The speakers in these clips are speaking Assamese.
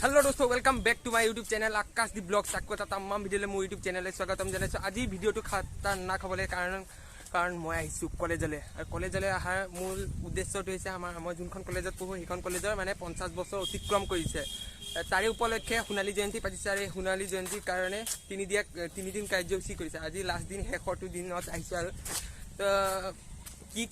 हेलो दोस्तों welcome back to my YouTube channel Akashdeep blogs आपको এটা तमाम ভিডিঅ'লৈ মোৰ यूट्यूब चैनलলৈ স্বাগতম জনাইছো। আজি ভিডিঅ'টো খাতাৰনাক হ'বলৈ কাৰণ মই আহিছোঁ কলেজলৈ আৰু কলেজলৈ অহাৰ মূল উদ্দেশ্যটো হৈছে মই যোনখন কলেজত পঢ়োঁ সেইখন কলেজৰ মানে 50 বছৰ অতিক্ৰম কৰিছে। তাৰে উপলক্ষে সোণালী জয়ন্তী পাতিছে আৰু সোণালী জয়ন্তীৰ কাৰণে তিনিদিন কাৰ্যসূচী কৰিছে। আজি লাষ্ট দিন শেষৰটো দিনত আহিছোঁ আৰু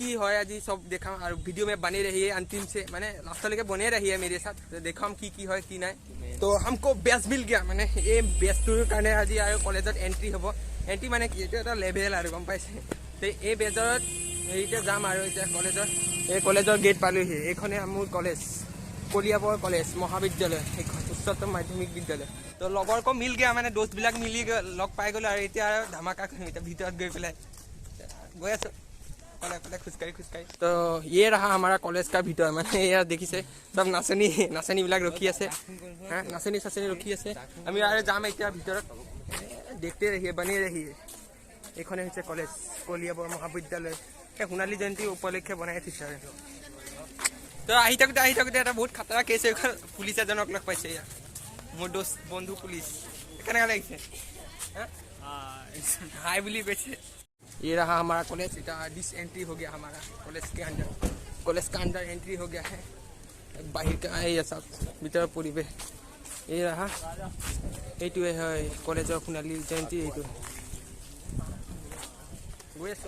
की है आज सब देखा और वीडियो में बने रहिए अंतिम से मैंने लास्ट लेके बने रहिए मेरे साथ देखा हम की है कि ना। तो हमको बेस मिल गया मैंने ये बेसटोर कारण आज कॉलेज एंट्री हम एंट्री माने लेवल और गम पासे तो ये बेजर हेरिटे जाम और कॉलेजर गेट पालुही ये मोर कॉलेज कलियाबर कॉलेज महाविद्यालय उच्चतम माध्यमिक विद्यालय। तो लगोर को मिल गया मैंने दोस्त बिलाक मिली लग पाई गलो और इतना धमाका भर गई पे गई आस खुजकाई। तो ये रहा हमारा कॉलेज का भीतर मैंने यार देखी से सब नाचनी बिलाक रखी आसे नाचनी रखी आसे आम जाम इतना भीतर देखते रहिए बने रहिए। एखने कॉलेज कलियाबर महाविद्यालय सोनाली जयंती उपलक्षे बनाई थी। तो थकते बहुत खतरा केस पुलिस एजनक लग पाइसे यार मोर दोस्त बंधु पुलिस केने लगे हाई बुली कैसे। ये रहा हमारा कॉलेज इतना डिस एंट्री हो गया हमारा कॉलेज का अंदर एंट्री हो गया है बाहर का ये सब भीतर परिवेश ये रहा ये है कॉलेज सोनाली जयंती ये गई आस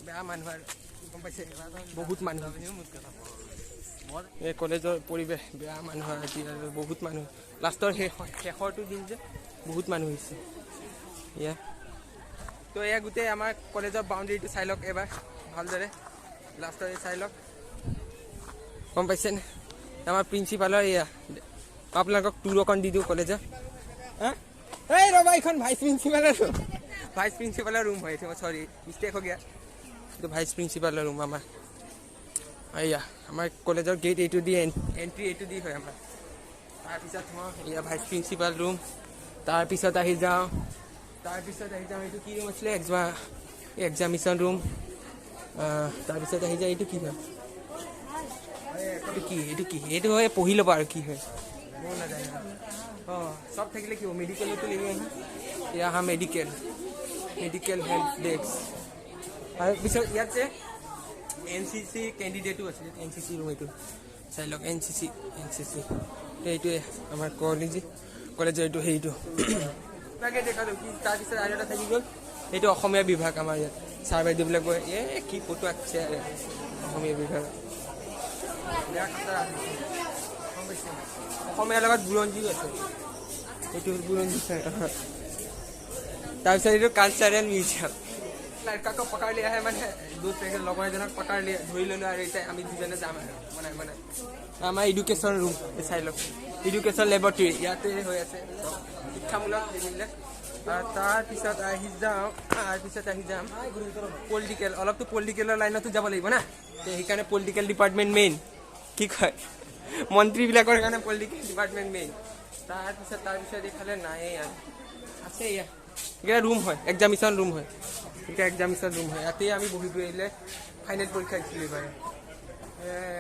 बेया मानुह गम पाइसे बहुत मानुह ये कॉलेजर परिवेश बेया मानुह आज बहुत मानुह लास्टर शेषरটো दिन जे बहुत मानुह या। तो यह गोटे आम कॉलेजर बाउंड्री चाई लग एबार भालदरे लास्टर चाई लग गम पाइसे आम प्रिन्सिपालर या आपलोक टूर अकन दी दूँ कॉलेजर रबा ये भाइस प्रिन्सिपालर रूम है सॉरी मिस्टेक हो गया। तो भाइस प्रिन्सिपालर रूम आम कॉलेजर गेट यू दी एंट्री यू दी है तार मैं भाइस प्रिन्सिपाल रूम तार जाऊँ तार ये कि रूम आছিলে एग्जामिशन रूम तार जाए ये कि ये पढ़ी लबा और कि है सब थकिले कि मेडिकल तो ले यहाँ मेडिकल हेल्थ डेस्क और पिछले इते NCC कैंडिडेटो आছিলে NCC रूम ये चाई लग NCC ये आम कॉलेजर ये हेरिटो देखा कि तार थी गल ये विभाग आम इतना सार बैदेवल ये कि फोटो आँकिसे विभाग लगत बुरंजीओ आसे बुरंजी तरह कल्चरल म्यूजियम लड़का को पकड़ लिया है मैंने दोस्त लगरजनक पकड़ लिया धरी ललो और आम दुजने जाम बना आम एडुकेशन रूम चाई लग एडुकेशन लेबरेटरी इते शिक्षामूलक तार जाम पलिटिकल अलग तो पलिटिकल लाइन तो যাব লাগিব ना तो সেইকাৰণে पलिटिकल डिपार्टमेंट मेन कि कय मंत्री बिलाकर कारण पलिटिकल डिपार्टमेंट मेन तार इफाले नाए आसे इतना रूम है एग्जामिशन रूम है एग्जामिशन रूम है इते आम बहि बहिले फाइनल परीक्षा दिल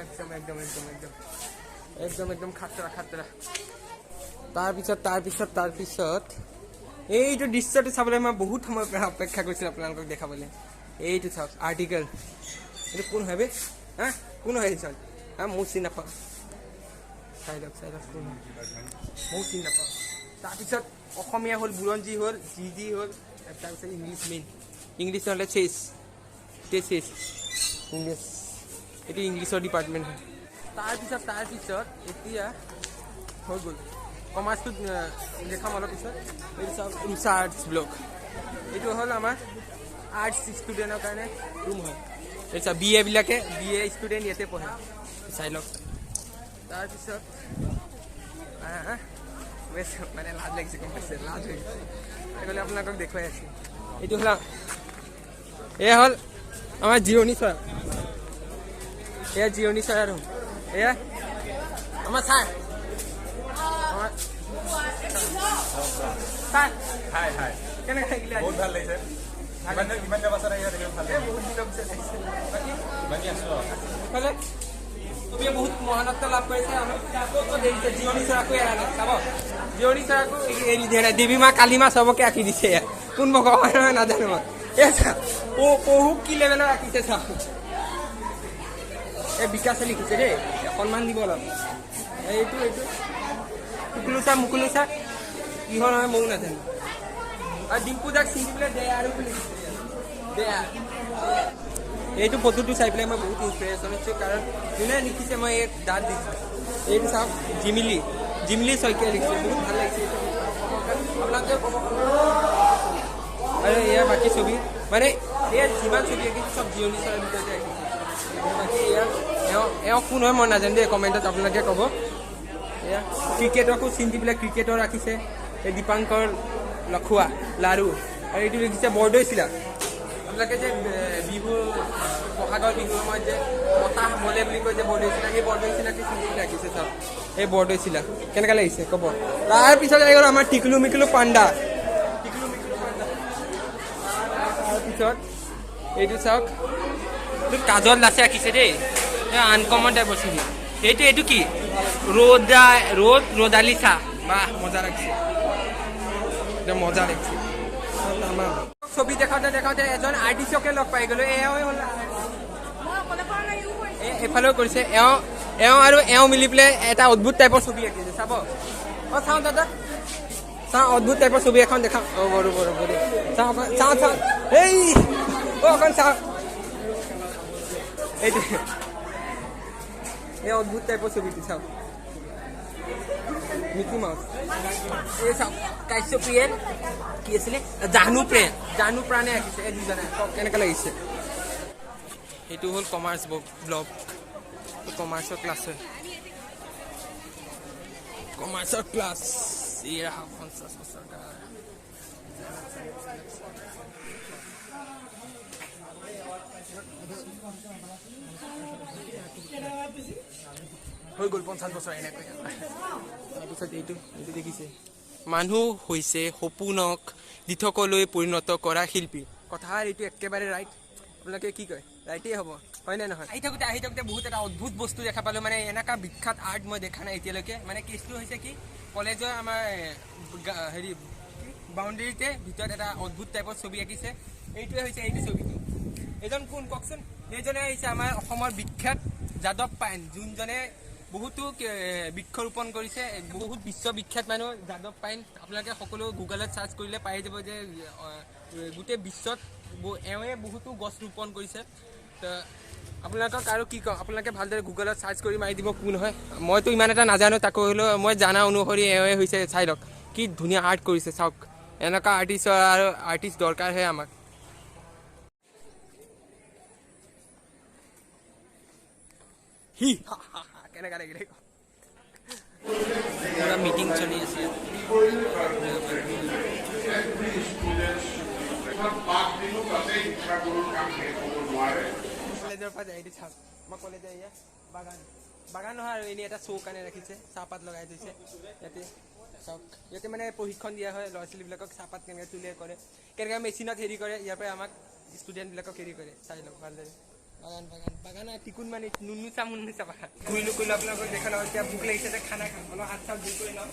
एकदम एकदम एकदम एकदम एकदम एकदम खातरा तार ये दृश्य चाबले मैं बहुत समय अपेक्षा कर देखा ये आर्टिकल ये कौन है बे हाँ कौन है हाँ मैं चिन नापा चाई लग मैं चिन नापा तार हल बुरंजी हल जी हल तर इंग्लिश मेन इंग्लिश ना चेस इंग्लिश ये इंग्लिशर डिपार्टमेंट है तार इतना हो गल कमार्स तो देखा अलग सब रिसार्च ब्लक ये हल आम आर्ट्स स्टूडेंटर कारण रूम है BA बिलाके BA स्टूडेंट इते पढ़े चाई लग तार मैं लाज लगे गम पाइसे लाज गए अपना देखा ये हल आम जिरणी चरा रूम ये आम सार बहुत ভাল লাগিছে ইমান বছৰ ছবিয়ে বহুত মহানত্ব লাভ কৰিছে আমাৰ আকৌ দেখিছে জিৰণি চৰাকো এৰা নাই চাব জিৰণি চৰাকো এৰি দিয়া নাই দেৱী মা কালী মা চবকে আঁকি দিছে ইয়াত কোন ভগৱান হয় নাজানো মই এই পহু কি লেভেলৰ আঁকিছে চাওক এই বিকাশে লিখিছে দেই সন্মান দিব অলপ এইটো মুকুলো চা কিহৰ নহয় ময়ো নাজানো আৰু ডিম্পু দাক চিনি পেলাই দে আৰু দেয়া এইটো ফটোটো চাই পেলাই মই বহুত ইনস্পিৰেশ্যন হৈছোঁ কাৰণ যোনে লিখিছে মই এই দাঁত দিছোঁ এইটো চাওক জিমলি শইকীয়াই লিখিছে বহুত ভাল লাগিছে আপোনালোকে ক'ব আৰু এয়া বাকী ছবি মানে এয়া যিমান ছবি আঁকিছে চব জিৰণি চৰাৰ ভিতৰতে আঁকিছে বাকী এওঁ কোন হয় মই নাজানো দেই কমেণ্টত আপোনালোকে ক'ব এয়া ক্ৰিকেটকো চিনি পেলাই ক্ৰিকেটৰ ৰাখিছে এই দীপাংকৰ লখুৱা লাৰু আৰু এইটো লিখিছে বৰদৈচিলা আপোনালোকে যে বিহু বহাগৰ বিহুৰ সময়ত যে বতাহ বলে বুলি কয় যে বৰদৈচিলা সেই বৰদৈচিলাকে চিনি ৰাখিছে চাওক এই বৰদৈচিলা কেনেকুৱা লাগিছে ক'ব তাৰপিছত আহি গ'ল আমাৰ টিকলু মিকলু পাণ্ডা তাৰপিছত এইটো চাওক এইটো কাজল দাসে আঁকিছে দেই আনকমন টাইপৰ ছবি এইটো কি ৰ'দালি চাহ বাহ মজা লাগিছে একদম মজা লাগিছে ছবি দেখাওঁতে এজন আৰ্টিষ্টকে লগ পাই গ'লো এওঁ হ'ল এফালেও কৰিছে এওঁ আৰু এওঁ মিলি পেলাই এটা অদ্ভুত টাইপৰ ছবি আঁকিছে চাব চাওঁ দাদা চাওঁ অদ্ভুত টাইপৰ ছবি এখন দেখাওঁ বৰু চাওঁ এই অকণ চাওঁ এইটো এই অদ্ভুত টাইপৰ ছবিটো চাওক মিকি মাউচ এই চাওক কাশ্যপিয়েন কি আছিলে জাহ্নু প্ৰাণে আঁকিছে এই দুজনে কেনেকৈ লাগিছে এইটো হ'ল কমাৰ্চ ব্লগ কমাৰ্চৰ ক্লাছ হয় কমাৰ্চৰ ক্লাছ এয়া 50 বছৰ হৈ গ'ল 50 বছৰ এনেকৈ তাৰপিছত এইটো দেখিছে মানুহ হৈছে সপোনক দিঠকলৈ পৰিণত কৰা শিল্পী কথা এইটো একেবাৰে ৰাইট আপোনালোকে কি কয় ৰাইটেই হ'ব হয় নে নহয় আহি থাকোঁতে বহুত এটা অদ্ভুত বস্তু দেখা পালোঁ মানে এনেকুৱা বিখ্যাত আৰ্ট মই দেখা নাই এতিয়ালৈকে মানে কেছটো হৈছে কি কলেজৰ আমাৰ হেৰি বাউণ্ডেৰীতে ভিতৰত এটা অদ্ভুত টাইপৰ ছবি আঁকিছে এইটোৱে হৈছে এইটো ছবিটো এজন কোন কওকচোন এইজনে আহিছে আমাৰ অসমৰ বিখ্যাত যাদৱ পায়েং যোনজনে বহুতো বৃক্ষৰোপণ কৰিছে বহুত বিশ্ববিখ্যাত মানুহ যাদৱ পায়েং আপোনালোকে সকলো গুগলত চাৰ্চ কৰিলে পাই যাব যে গোটেই বিশ্বত এওঁৱে বহুতো গছ ৰোপণ কৰিছে তো আপোনালোকক আৰু কি কওঁ আপোনালোকে ভালদৰে গুগলত চাৰ্চ কৰি মাৰি দিব কোন হয় মইতো ইমান এটা নাজানো তাকো হ'লেও মই জানা অনুসৰি এওঁৱে হৈছে চাই লওক কি ধুনীয়া আৰ্ট কৰিছে চাওক এনেকুৱা আৰ্টিষ্ট দৰকাৰহে আমাক কেনেকুৱা লাগিলে মিটিং চলি আছে কলেজৰ পৰা যাই চাওক মই কলেজৰ এয়া বাগান নহয় আৰু এনেই এটা শ্ব' কাৰণে ৰাখিছে চাহপাত লগাই থৈছে ইয়াতে চাওক ইয়াতে মানে প্ৰশিক্ষণ দিয়া হয় ল'ৰা ছোৱালীবিলাকক চাহপাত কেনেকৈ তোলে কৰে কেনেকৈ মেচিনত হেৰি কৰে ইয়াৰ পৰা আমাক ষ্টুডেণ্টবিলাকক হেৰি কৰে চাই লওক ভালদৰে বাগান টিকুন মানে নুনুচা বাগান ঘূৰিলো আপোনালোকক দেখা লওঁ এতিয়া ভোক লাগিছে যে খানা খাম অলপ হাত চাত ধুই কৰি লওঁ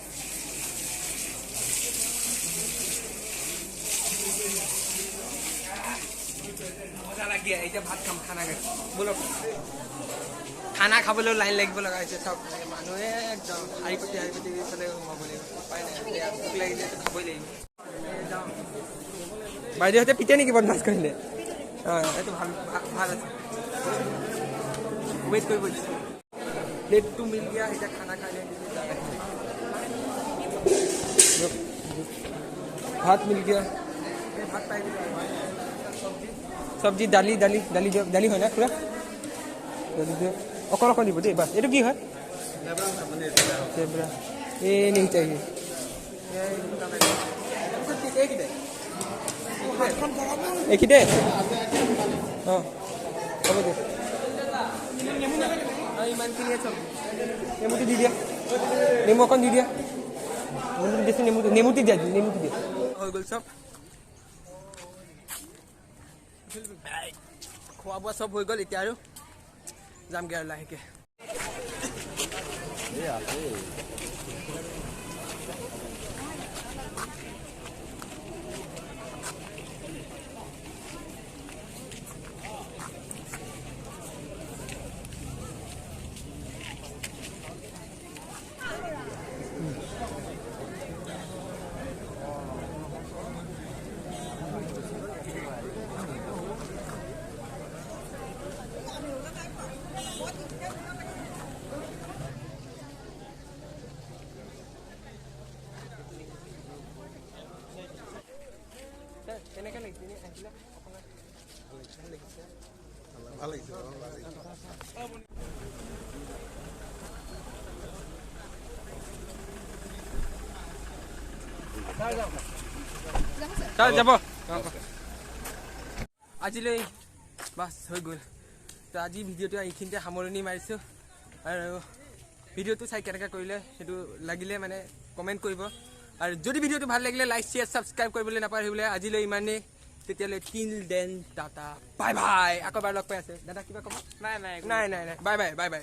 মজা লাগি এতিয়া ভাত খাম খানা খাই বলক খানা খাবলৈও লাইন লাগিব লগা হৈছে চব মানুহে একদম শাৰী পাতি ফালে সোমাব লাগিব উপায় নাই ভোক লাগিলেতো খাবই লাগিব যাওঁ বাইদেউহঁতে পিতে নেকি বদমাছ কৰিলে এইটো ভাল আছে ৱেইট কৰিব দিছোঁ প্লেটটো মিল দিয়া এতিয়া খানা খাই ভাত মিল গया ভাত পাই চব্জি দালি হয় না পুৰা অকল দিব দেই বাছ এইটো কি হয় এই নেই চাহিয়ে এইখিতে অঁ হ'ব দে ইমানখিনিয়ে চব নেমুটো দি দিয়া নেমু অকণ দি দিয়া নেমুটো দিয়া হৈ গ'ল চব খোৱা বোৱা চব হৈ গ'ল এতিয়া আৰু যামগৈ আৰু লাহেকৈ কেনেকৈ লাগিছে আহিলে ভাল লাগিছে যাব আজিলৈ বাছ হৈ গ'ল তো আজি ভিডিঅ'টো এইখিনিতে সামৰণি মাৰিছোঁ আৰু ভিডিঅ'টো চাই কেনেকৈ কৰিলে সেইটো লাগিলে মানে কমেণ্ট কৰিব আৰু যদি ভিডিঅ'টো ভাল লাগিলে লাইক শ্বেয়াৰ ছাবস্ক্ৰাইব কৰিবলৈ নাপাহৰিবলৈ আজিলৈ ইমানেই তেতিয়ালৈ till then tata bye bye আকৌ এবাৰ লগ পাই আছে দাদা কিবা ক'ব নাই বাই বাই